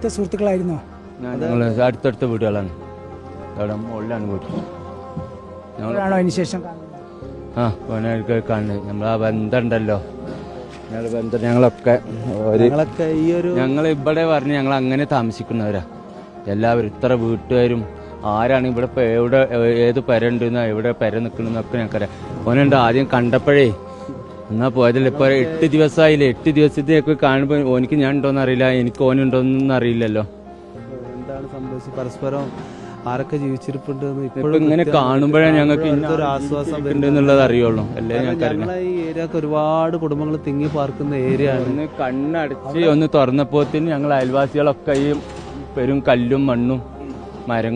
അടുത്ത സുഹൃത്തുക്കളായിരുന്നോ? ഞങ്ങൾ അടുത്തടുത്ത വീടുകളാണ്, അവിടെ മുകളിലാണ് വീട്. ഞങ്ങളാണോ അതിനുശേഷം കാണുന്നത്? ആ ഓനൊക്കെ കാണുന്നത് നമ്മൾ ആ ബന്ധം ഉണ്ടല്ലോ, ഞങ്ങളൊക്കെ ഞങ്ങൾ ഇവിടെ പറഞ്ഞ് ഞങ്ങൾ അങ്ങനെ താമസിക്കുന്നവരാ എല്ലാവരും. ഇത്ര വീട്ടുകാരും ആരാണ് ഇവിടെ ഇപ്പോൾ എവിടെ ഏത് പെര ഉണ്ടെന്നോ എവിടെ പെര നിൽക്കണമെന്നൊക്കെ ഞങ്ങൾക്കറിയാം. ഓനുണ്ട് ആദ്യം കണ്ടപ്പോഴേ എന്നാ പോയതല്ല, ഇപ്പോൾ 8 ദിവസമായില്ലേ. 8 ദിവസത്തേക്ക് കാണുമ്പോൾ ഓനിക്ക് ഞാൻ ഉണ്ടോയെന്ന് അറിയില്ല, എനിക്ക് ഓനുണ്ടോയെന്നൊന്നും അറിയില്ലല്ലോ. എന്താണ് സംഭവിച്ചത്, പരസ്പരം ആരൊക്കെ ജീവിച്ചിരിപ്പുണ്ട് ഇപ്പൊ ഇങ്ങനെ കാണുമ്പോഴാണ് ഞങ്ങൾക്ക് ആശ്വാസം ഉണ്ടെന്നുള്ളത് അറിയുള്ളൂ. അല്ലേ ഞങ്ങളെ ഈ ഏരിയക്ക് ഒരുപാട് കുടുംബങ്ങൾ തിങ്ങി പാർക്കുന്ന ഏരിയ ആണ്. ഒന്ന് കണ്ണടച്ച് ഒന്ന് തുറന്നപ്പോത്തിന് ഞങ്ങൾ അയൽവാസികളൊക്കെ ഈ പെരും കല്ലും മണ്ണും മരങ്ങളും